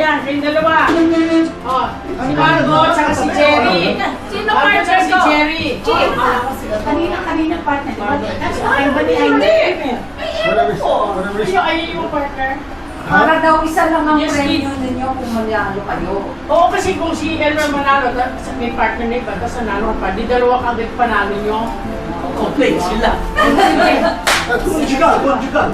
yan, kayong dalawa. Oh, si Margot, saka si Jerry. Sino partner si Jerry? Kanina partner. Ay, ba niya? Hindi. Sino ay yung partner? Para daw isa lang ang Yes, premyo ninyo kung manalo kayo. Oo, kasi kung si Elmer manalo, may partner na iba, tapos nanalo pa, di dalawa kagad panalo nyo. Complain sila. Conjugal.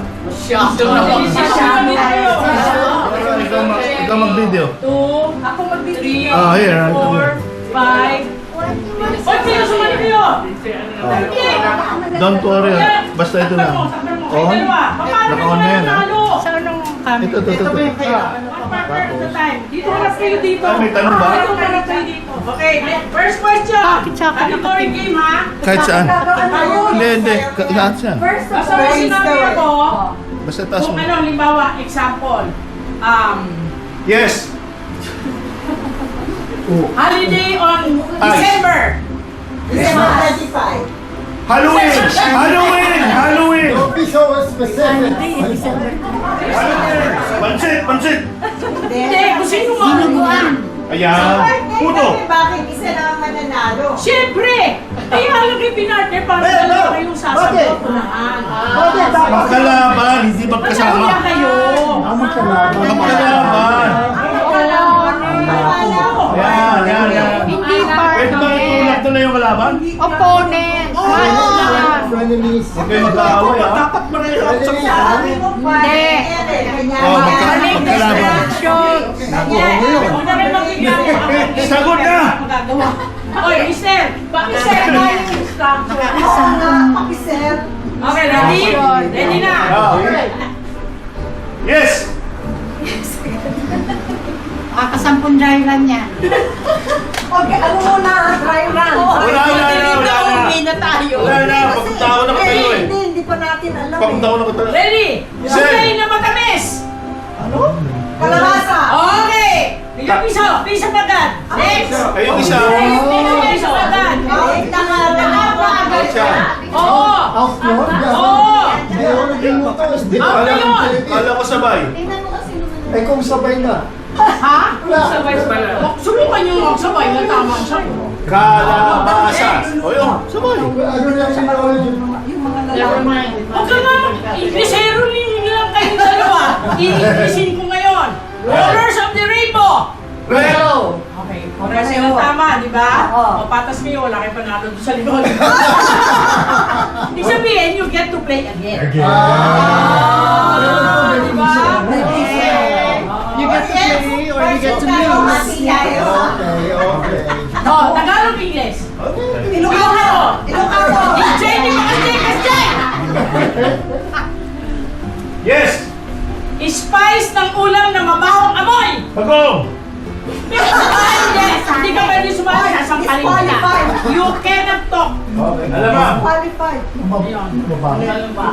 Ikaw mag-video. 2, Ako magbibigay. Here. 4, 5. Oy, Pio, sumali Pio! Don't worry. Basta ito na. On? Naka-on na yan, ha? Saan ang kami? Ito. Partner at the time. Dito harap kayo dito. May tanong ba? Dito harap kayo dito. Okay, first question. Category game, ha? Kahit saan. Hindi. Kahit saan. First of Basta all, may sinabi ako, Basta taas kung mo. ano, limbawa, example, Yes. holiday on December. December 25. Halloween! Don't be so specific. Pansit! Hindi, kung sino mo. Ayan. Puto! Bakit isa lang mananalo? Siyempre! Kaya lang kayo pinartner para dalawa kayong sasagot unahan. Magkalaban, hindi magkasama. Magkalaban kayo. Magkalaban. Yan. Hindi Pwede ba itulak doon na yung kalaban? opponent. Frenemies. Huwag kayo mag-aaway, ha? Dapat manahirap sa Hindi. Magkalaban. Huwag na rin magbigyan ako. Sagot na! Magagawa. Oy, Mister! Bakit sir ba yung instruction? Okay, ready? Ready na? Yes! Kakasampung dry run yan. Okay, ano muna? Dry run. Wala na. tayo. Wala na, pagpunta ko na katalo eh. Hindi pa natin alam. Pagpunta ko na katalo. Ready? Sir. Okay na matamis! Kalabasa. Okay! Bigyan piso agad. Next! Kayong isa. Bigyan piso agad. Oo! Oo! Kala ko sabay. Eh kung sabay na. Ha? Sabay pala. Subukan nyo magsabay na tama ang sabi. Kalabasa. O yun, sabay. Ano na yung knowledge? Never mind. Huwag ka nga. Inglesero lang kayong dalawa. I-Inglesin ko ngayon. Colors of the rainbow. Red. Okay. Kasi yung tama, di ba? O patas kayo, wala kayo panalo doon sa likod. Ibig sabihin, you get to play again. Di ba? You get to play or you get to lose. Okay. Oh, Tagalog, English. Ilocano. Jay, di ba kasi? Yes. Spice ng ulam na mabahong amoy. Pagong. Yes, hindi ka pwede sumali. Sasampalin ka. You cannot talk. Okay. Alam mo. Qualified. Ayun. Ganun ba?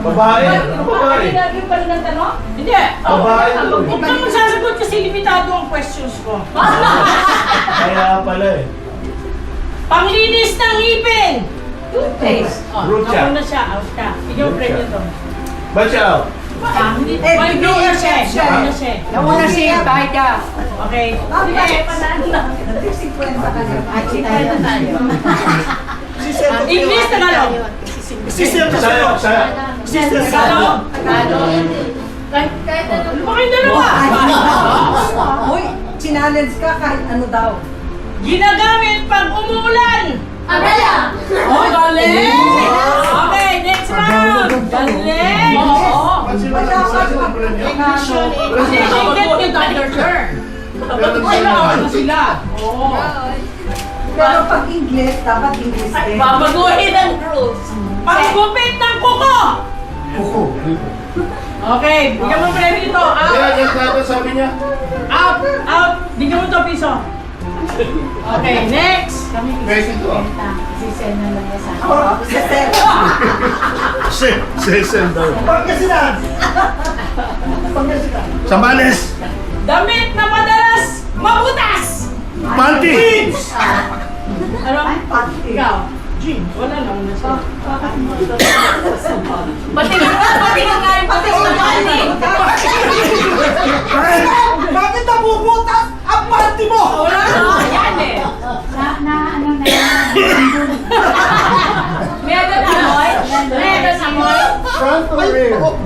Babae. Ano babae? Hindi pa rin ang tanong? Hindi. Babae. Huwag kang magsasagot kasi limitado ang questions ko. Kaya pala eh. Panglinis ng ngipin. Toothpaste. Root siya. Nauna siya. Out ka. Bigyan mo premium to. Ba't siya out? Hindi. May nauna siya. Nauna siya. Nauna siya, Baida. Okay. English, Tagalog. Saya. Tagalog. Kahit ano ba kayong dalawa? Uy, challenge ka kahit ano daw. Ginagamit pag umuulan. Abela. Oh, galing! Okay, next round. Galing! Oo. Hindi, you get your turn. Ano sila? Oo. Pero pag English, dapat English din. Babaguhin ang rules. Paggupit ng kuko! Okay, bigyan mo premium ito. Out! Sabi niya. Out! Out! Bigyan mo ito piso. Okay, next! Pwede ito. Sisena lang niya sa Oh, Sesel daw. Pangasinan! Sambales. Damit na madalas mabutas! Panty. Ano? Ikaw? Jeans. Wala na una siya. Pati nga yung pati. Bakit nabubutas ang party mo? Wala na. Yan eh. Ano na yan? Meron amoy. Meron amoy. Front or rear? Both.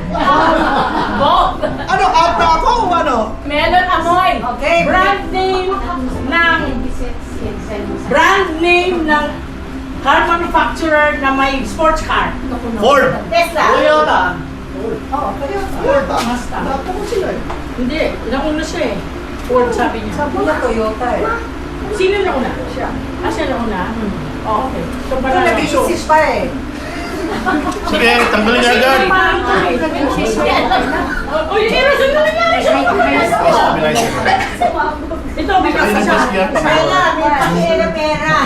Ano, ata ako o ano? Meron amoy. Okay. Brand name ng car manufacturer na may sports car. Ford! Tesla. Toyota. Oo, Toyota. Mazda. Dapat mo sila eh. Hindi, nauna siya eh. Ford sabi niya. Sabi na Toyota eh. Sino nauna? Siya. Ah, siya nauna? Oh, okay. So, Ito para nag-isis pa eh. Sige, tanggalin niya agad. Uy, pero saan na nangyari siya? Ito, bigyan sa siya. Pera, may pera-pera.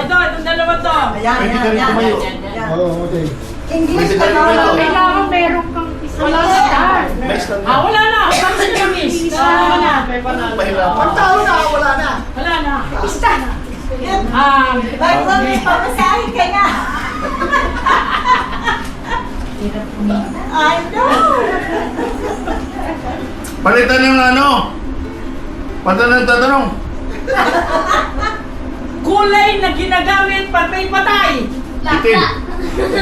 Itong dalawa to. Ayan, Pwede ka yan, rin yan. tumayo. Yan. Oo, okay. English Pwede ka ka rin na. tumayo. Kailangan meron kang isa. Wala sa car. Next time. Ah, wala na. Sabi sa kamis. Wala na. Pahirapan. Pag tao na, wala na. Wala na. Basta. Ah, pamasahin ka na. I know. Palitan yung ano? Palitan ng tatanong. kulay na ginagamit pag may patay. Itim.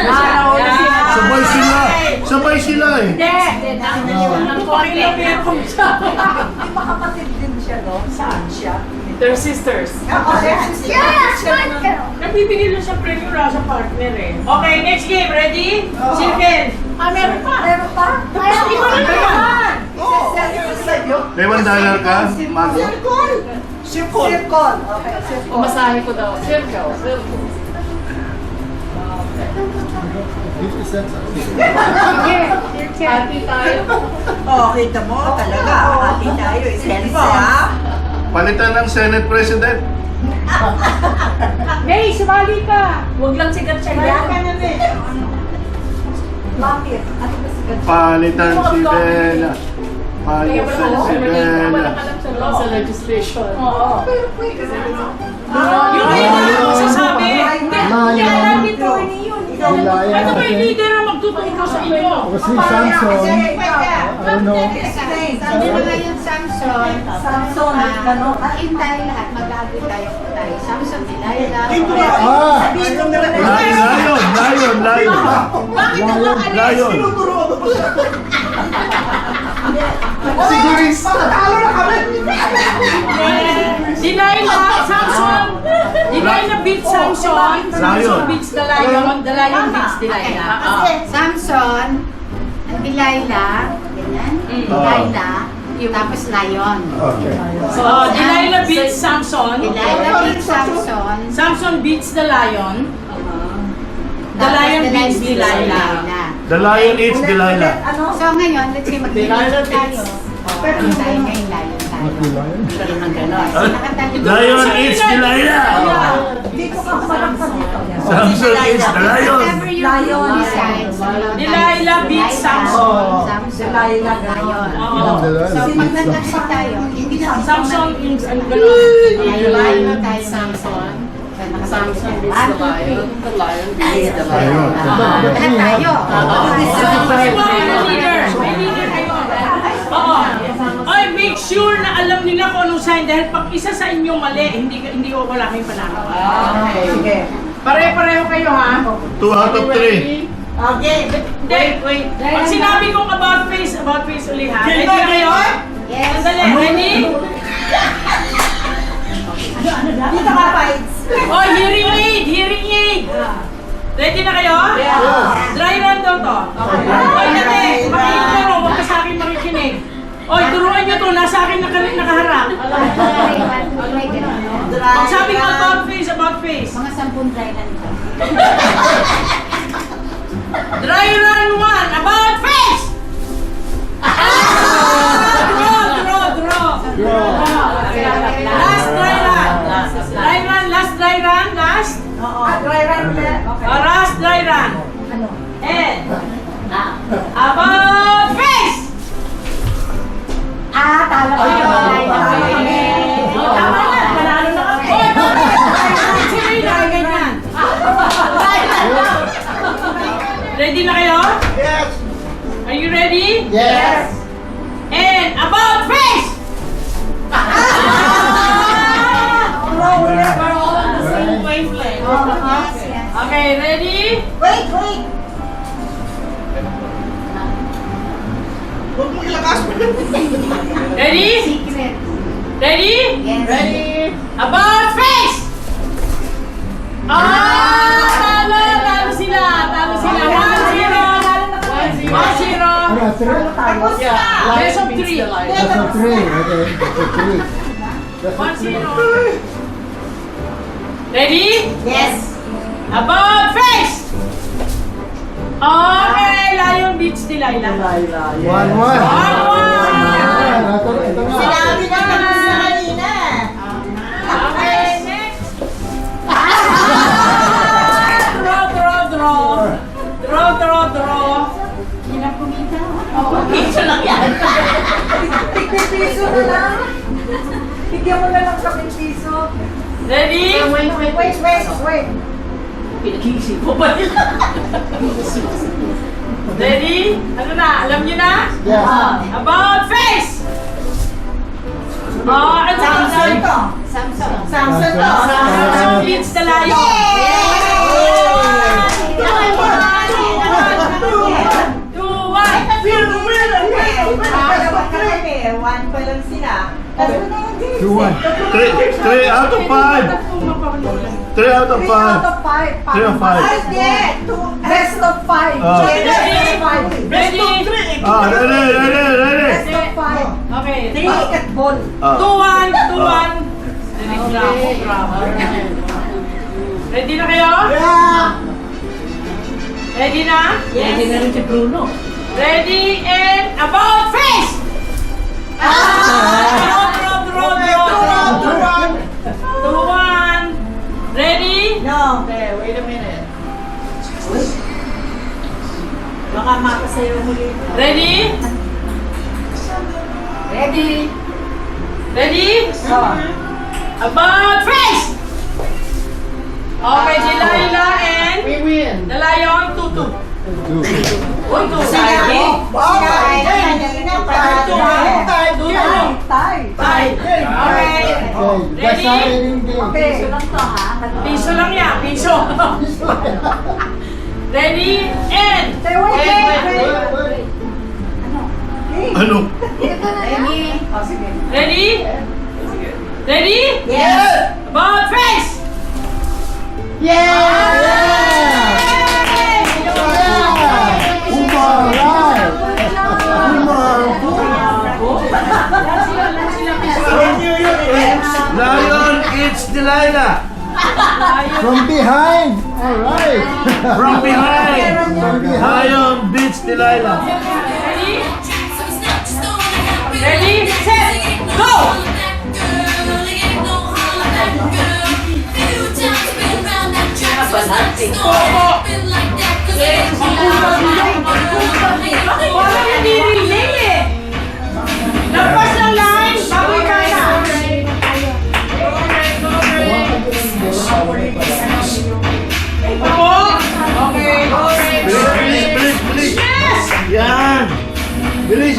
Araw na siya. Sabay sila. Sabay sila eh. Hindi. Ang kulay na meron siya. Di ba kapatid din siya, no? Saan siya? They're sisters. Oo, yes. Nagbibigay lang siya premyo na sa partner eh. Okay, next game. Ready? Circle. Ah, meron pa. Meron pa? Ay, hindi ko na naman. Oo. Sa'yo? May $1 ka? Mago. Circle. Circle. Okay, circle. Masahe ko daw. Circle. Hati tayo. Oh, kita mo talaga. Hati tayo. Isenpo, ha? Palitan ng Senate President. May, sumali ka. Huwag lang sigat siya Kaya yan. ka na eh. Bakit? Ano ba sigat? Palitan si Bella. Palitan si Bella. Sa legislation. Oo. Pero pwede Yung leader ang magsasabi. Kailangan dito yun. Ano ba yung leader ang magtuturo sa inyo? Si Samson, ano, Sabi na ngayon, Samson. Samson, ano? Hintay lahat, mag-agree tayo. Samson, Delilah. Sabihin mo na Lion! Lion! Lion! Lion! Sigurista! Talo na kami! Delilah, Samson. Delilah beats Samson. Samson beats the lion. The lion beats Delilah. Samson, Delilah, ganyan. Delilah, tapos Lion. okay. So, Delilah beats Samson. Delilah beats Samson. Samson beats the lion. The lion beats Delilah. The lion eats Delilah. Ano? So ngayon, let's say mag-Delilah tayo. Pero tayo ngayon, Lion tayo. Lion eats Delilah. Dito ka parang sa dito. Samson eats the lion. Whatever you Lion. decide. Delilah beats Samson. Samson, Delilah. Lion. Oo. So pag nag-agree tayo, hindi na Samson yung ano gano'n. Lion tayo, Samson. Samson beats the lion. The lion beats the Lion. Lahat tayo. May leader. May leader kayo. Oo. Ay, make sure na alam nila kung anong sign dahil pag isa sa inyo mali, hindi ko wala kayong panalo. Okay, sige. Pare-pareho kayo ha. 2 out of 3. Okay. Wait. Pag sinabi kong about face ulit ha. Ready na kayo? Yes. Sandali, ready? Dito ka, fights. Oh, hearing aid. Ready na kayo? Dry run daw to. Oy, dati, makikinig mo, huwag ka sa akin makikinig. Oy, turuan nyo to, nasa akin nakaharap. Pag sabi ko about face. Mga 10 dry lang ito. Dry run 1, about face! Draw. Last dry run. Last dry run. Oo. Dry run ulit. Okay. Last dry run. And, about face! Talo ko yun. Tama na, panalo na kami. Oy, bakit? Sino yung nakaganyan? Ready na kayo? Yes. Are you ready? Yes. And about face! We're all on the same wavelength. Okay, ready? Wait, wait. Huwag mo ilakas. Ready? Ready? Ready? About face! Talo sila! Talo sila! 1-0! 1-0! Ano, three? Tapos na. Best of 3. That's a three. Okay, that's a three. That's a three. 1-0. Ready? Yes. About face! Okay, Lion beats Delilah. 1-1. 1-1. Ito na. Sinabi na tapos na kanina. Okay, next. Draw. Piso lang yan. Piso na lang. Bigyan mo na lang kami piso. Ready? Wait. Pinag-iisip mo ba nila? Ready? Ano na? Alam niyo na? Yeah. About face! Ito Samson na. to. Samson to. Samson beats the Lion. One pa lang sila. 2-1. 3 out of 5. 3 out of 5. 3 out of 5. Best of 5. Oh. Ready? Ready. Okay. Take at ball. 2-1. Ready na kayo? Ready na? Yes. Ready na rin si Bruno. Ready and about face! Draw. 2-1. Ready? No. Okay, wait a minute. Baka makasayo muli. Ready? Ready? About face! Okay, Delilah and We win. the Lion 2-2. 1-2. Tie. Okay. Okay, that's not ending game. Piso lang yan. Piso. Ready? And Ano? ready? Ready? Yes. About face! Lion eats Delilah. From behind. All right. From behind. From behind. Lion beats Delilah. Ready? Ready? Set! Go! Parang hindi relay eh. Lampas ng line, bago ikasa. Opo. Okay. Bilis. Yes! Yan. Bilis.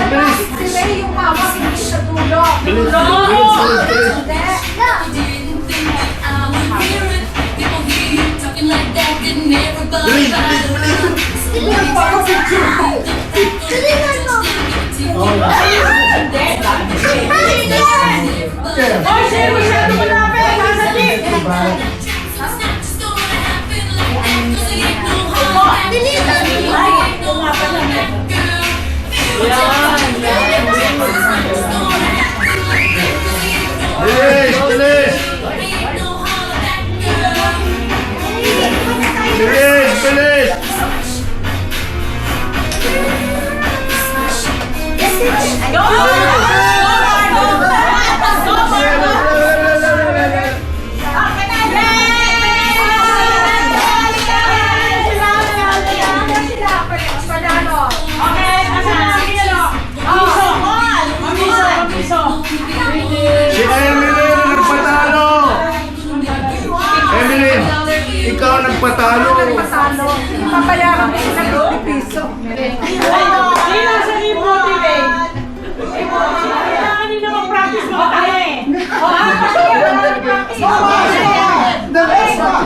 Oy, sino masyado malapit? Nasa jeep. Bilis. Go! Okay, asan na ang ano? Piso. Piso. Si Emily na nagpatalo. Emily, ikaw ang nagpatalo. Papayaran ko ng piso. Sino sa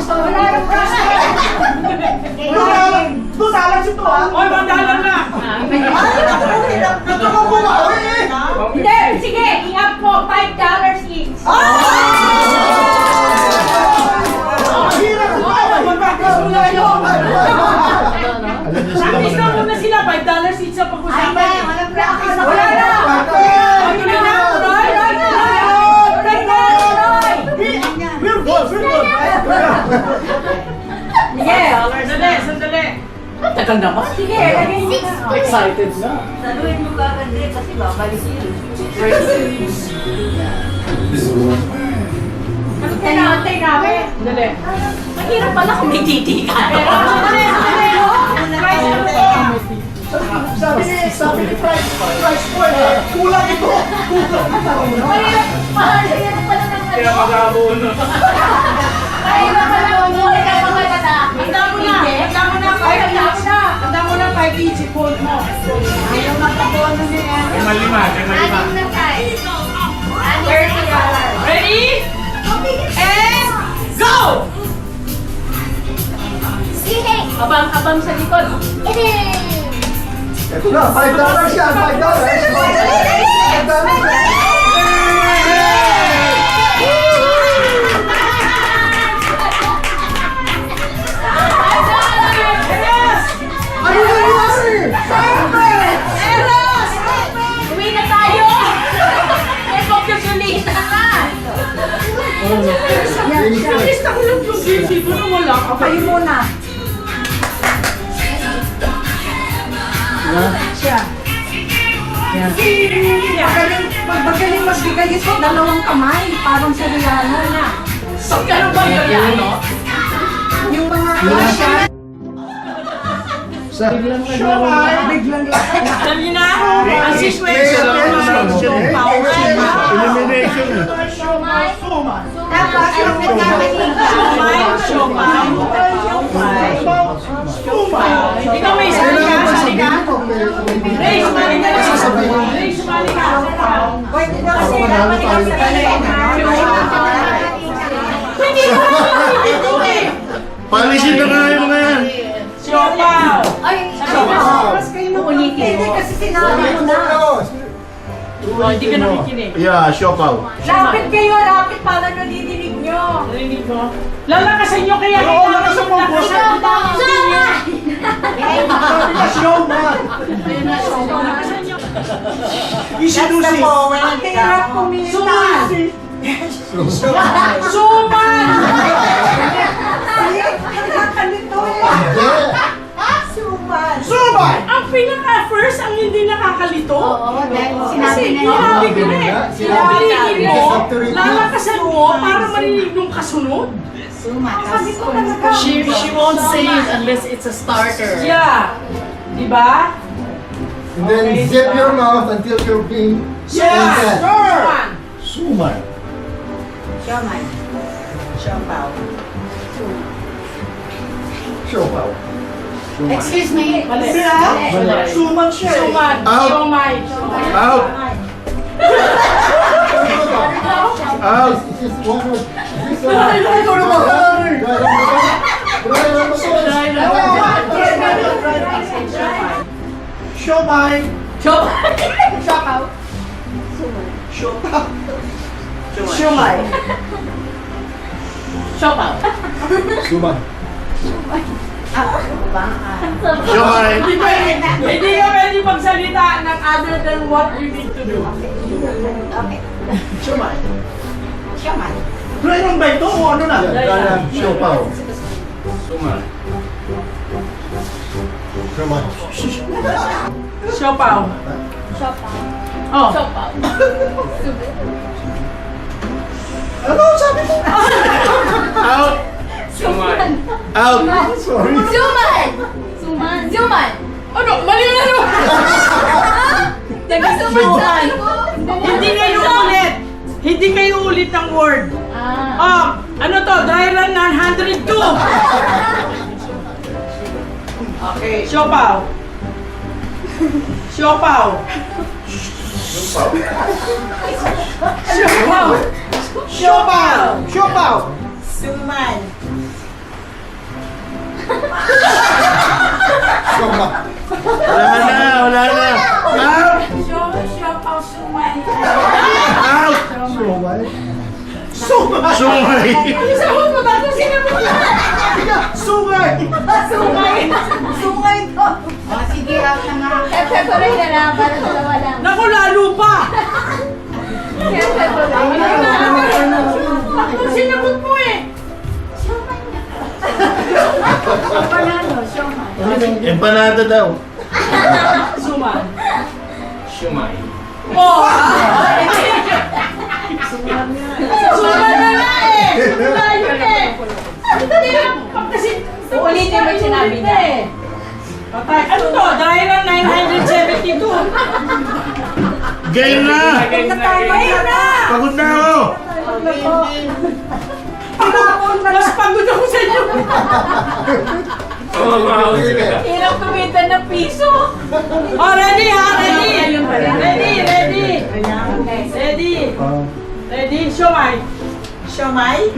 Wala nang brush. Dusalan si to ha. Oy, mandalan na! Gusto ko bumawi eh. Hindi, sige, i-up po, $5 each. Hirap ko Oh, mag-practice muna kayo! Alam niyo sila Practice na mag- muna sila, $5 each sa pag-usapan. walang practice. Wala na! Oh, tuloy na! Tuloy! Tuloy na! We're good, we're good. Sige! Sandali, sandali! Tagal naman. Sige, lagay mo na. Excited na. Saluhin mo kagad din kasi babalik yun. Ano kinaantay namin? Sandali. Mahirap pala kung may titi ka. Pero, sandali, sandali! Price ano to? Sabi ni Price Boy, kulang ito. Mahirap pala ng Kaya mag-aabono. Mahirap pala ng buhay ng mga lalaki. Handa mo na! Handa mo na! Handa mo na 5 each. Hold mo. Ayaw makabono na yan. Lima. Anim na tayo. $30. Ready? And go! Sige! Abang sa likod. Ito na, $5 yan, $5. Yes! Ano nangyari? Eros! Uwi na tayo! May pagkasulita na! Nakista ko lang yung game dito na wala ka. Kayo muna. Magaling magbigay ito, dalawang kamay, parang sa Rihanna na. So, ganun ba yun? Yung mga Asian, Sa biglang lakas. Alam niyo na? Ang situation. Elimination. Tapos yung Ikaw may sali ka? Sali ka? Ray, sumali ka lang. Ray, sumali ka. Pwede na kasi naman ikaw sa Hindi ko na Palisin na nga yung mga yan. Siopaw! Ay, mas kayo uulitin. Hindi kasi sinabi mo na. Oh, hindi ka nakikinig. Yeah, siopaw. Lapit kayo, lapit para nadidinig nyo. Narinig mo? Lalakasan nyo kaya Oo, lakasan mo, boss. Showman. Lakasan nyo. Isinusi. Ang hirap kumita. Suman! Nakakalito eh. Suman. Suman. Ang pinaka-first ang hindi nakakalito. Kasi sinabi ko na eh. Sinabi mo, lalakasan mo para marinig yung kasunod. Nakakalito talaga. She won't say it unless it's a starter. Yeah. Diba? And then zip your mouth until you're being Yeah. scolded. Suman. Suman. Siomay. Siopaw. Siopaw. Excuse me. Mali. Suman siya eh. Suman. Out. Siomay. Out. Out. It's just one word. This one. Siomay. Siopaw. Siomay. Siopaw. Suman. Siomay. Hindi ka pwede magsalita ng other than what you need to do. Okay. Siomay. Siomay. Dry ba ito o ano na? Yan, siopaw. Suman. Suman. Siopaw. Siopaw. Oh. Ano sabi mo? Out. Out. Sorry. Suman. Ano? Mali na naman! Nagsuman! Hindi kayo ulit! Hindi kayo ulit ng word. Oh, ano to? Dry run na 102! Okay. Siopaw. Siopaw. Siopaw. Siopaw. Siopaw. Suman. Shumai. Sungay. Sagot mo, tapos sinabi mo na. Sungay! Sungay to. Oh, sige, out na nga. Pepper na lang, para dalawa lang. Naku, lalo pa. Pepper Tapos sinagot mo eh. Panalo, siomay. Empanada daw. Suman. Shumay. Oh! Suman na nga eh! Layo eh! Hindi lang kasi... Ulitin mo yung sinabi niya. Patay. Ano to? Dry run 972. Game na! Game na! Pagod na ako! Mas pagod ako sa inyo. Hirap kumita ng piso. Oh, ready ha? Ready? Ready? Ready? Siomay. Siomay?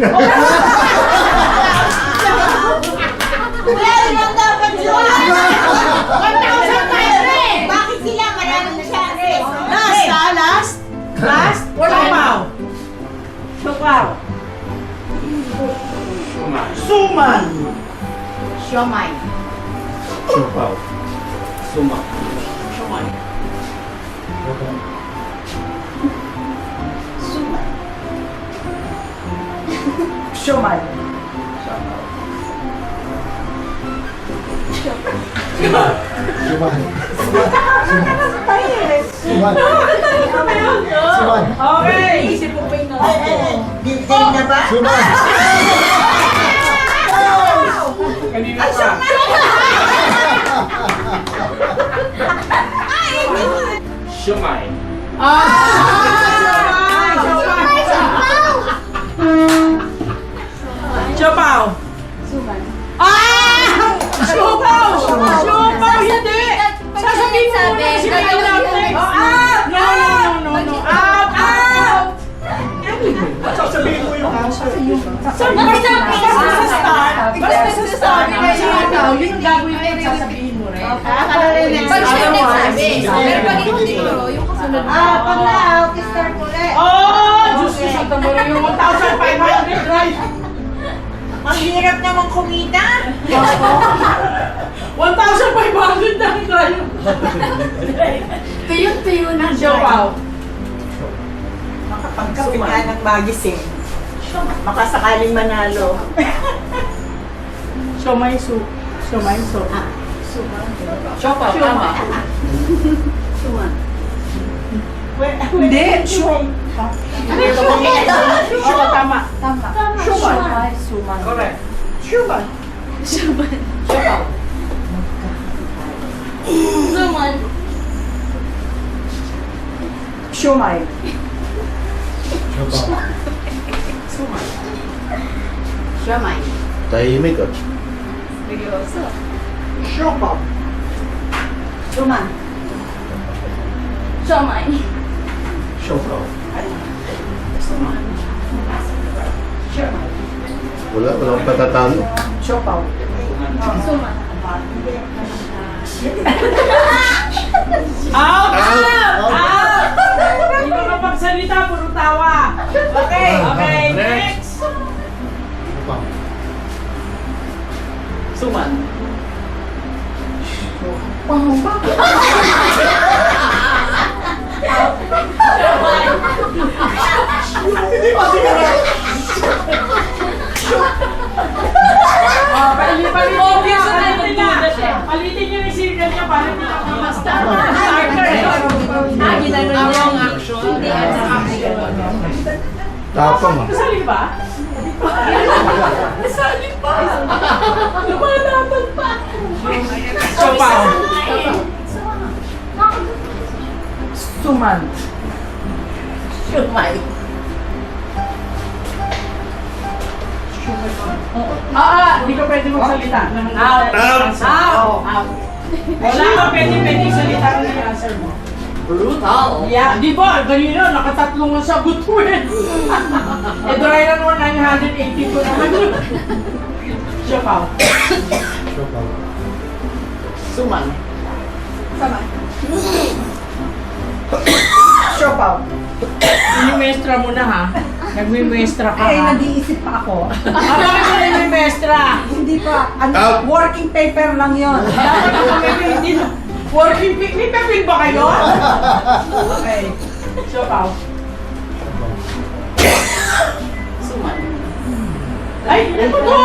Wala lang dapat yun. 1,000 tayo rin. Bakit sila maraming chances? Last? Siopaw. Suman! Siomay. Siopaw. Suma. Siomay. Shumai. Shumai. Okay. Isip mo pa yung Game na ba? Shumai. Kanina pa. Shumay. Siopaw. Siopaw! Siopaw, hindi! Sasabihin mo muna si Mary natin. No. Out! Sasabihin mo yung answer. Basta sa start. Yun ang gagawin mo, sasabihin mo rin. Pag siya nagsabi. Pero pag hindi ko, yung kasunod na. Pag na-out, start ulit. Oh! Diyos ko, Santa Maria, yung 1,500, right? Ang hirap naman kumita. 1,500 na tayo. Tuyo-tuyo na Siopaw. Makapagkape ka ng magising. Makasakaling manalo. Siomay soup. Siopaw, tama. Hindi, sure. Oo, tama. Suman. Correct. Sure. Suman. Siomay. Siomay. Tahimik ah. Seryoso. Siopaw. Suman. Siomay. Siopaw. Walang patatalo. Siopaw. Suman. Out! Hindi ka kapagsalita, puro tawa. Okay, next. Suman. Palitin niyo yung signal niya para hindi ka Wrong action. Hindi, it's action. Tapang ah. Kasali ba? Kasali pa! Lumalaban pa! Siopaw. Suman. Siomay. Hindi ka pwede magsalita. Out! Out! Wala ka pwede salita ng answer mo. Brutal. Yeah, di ba? Ganyan nakatatlong ang sagot mo eh. Dry run mo 982 naman yun. Siopaw. Suman. Siomay. Siopaw. Inimestra mo na ha. Nagmimestra ka Ay, ha. nag-iisip pa ako. Bakit mo nagmimestra? Hindi pa. Out. Working paper lang yon. Dapat ako may hindi na. Working pick. May papel ba kayo? Okay. So, Pao. Suman. Ay, ano to?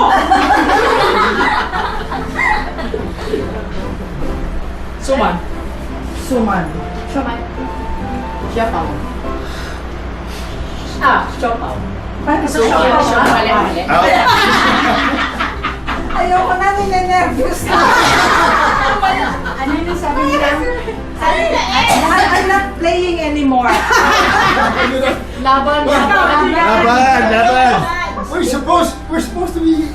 Suman. Suman. Siomay. Siopaw. Siopaw. Paano sa Suman. siopaw? Mali. Out. Ayoko na, ninenervyos na. Ano yung sabi nila? I'm not playing anymore. Laban. Laban. We're supposed to be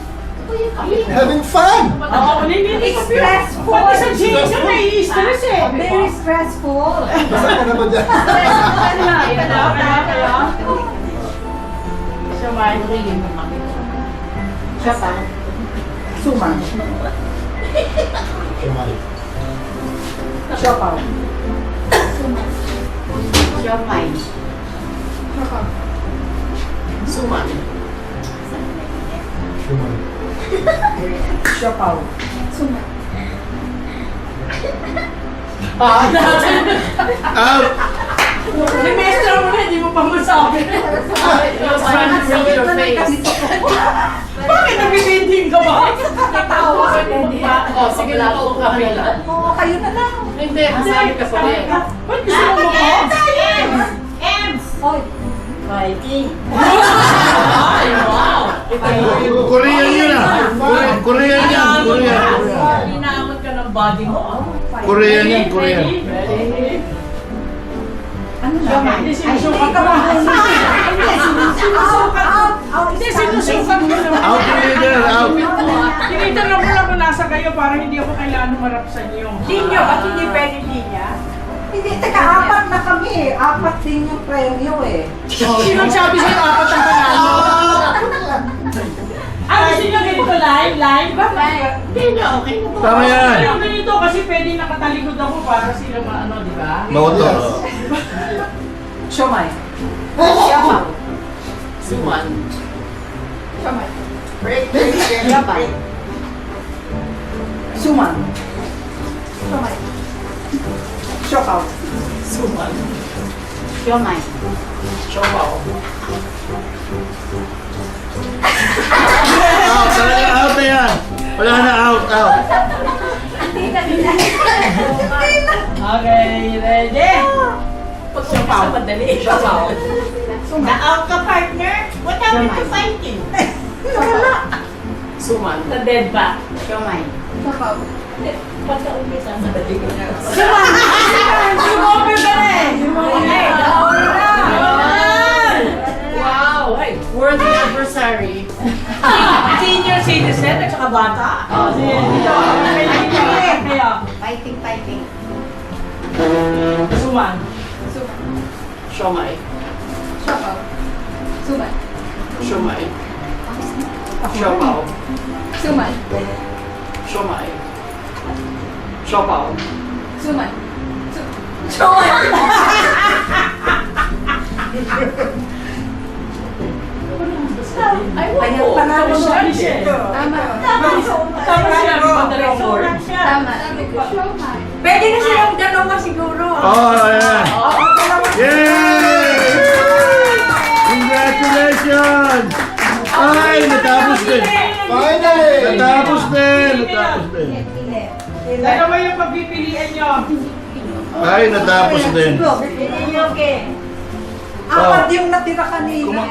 having fun. Oo, hindi. It's stressful. Pati sa jeans yung nai-stress eh. Very stressful. Basta ka naman dyan. Kaya. Suman. Siopaw. Suman. Siopaw. Siomay. Suman. Siopaw. Out. Semestra mo na, hindi mo pa masabi. Bakit nabibinding ka ba? Oh, sige na ako kapila. Oo, kayo na lang. Hindi, masabi ka pa rin. Ba't gusto mo mo? Oy, Fighting. Ay, wow! Korean yun ah. Korean yan. Korean. Inaamot ka ng body mo. Korean yan. Korean. ano na? Hindi sinusukat Ka mo. ba? Out. Hindi sinusukat mo naman. Out leader. Out. Tinitanong ko lang kung nasa kayo para hindi ako kailangan humarap sa inyo. Linya, ba't hindi pwede linya? Hindi, teka, apat na kami. Apat din yung premyo eh. Sinong sabi sa'yo apat ang panalo? Ah, gusto nyo ganito live? Live? Hindi na, okay na po. Tama yan. Ayaw ganito kasi pwede nakatalikod ako para sila maano, di ba? Motor. Siomay. Siopaw. Suman. Siopaw. Suman. Siopaw. Suman. Siomay. Siopaw. Out. Talaga out na yan. Wala na out. Out. Okay, ready? Siopaw. Madali. Siopaw. Na-out ka, partner. What happened to fighting? Suman. Na dead ba? Siomay. Sumobra ka na eh! Wow! World anniversary. Senior citizen at saka bata? Oo, sige. Dito. Kayo. Fighting. Suman. Siomay. Siomay. Siopaw. Siomay. Siopaw. Ayan, panalo Tama mo. siya. Tama. Tama siya. Madalawang word. Pwede na silang dalawa siguro. Oh, ayan. Yay! Congratulations! Ay, natapos din. Finally! Natapos din. Natapos din. Dalawa yung pagpipilian nyo. Ay, natapos din. Apat yung natira kanina.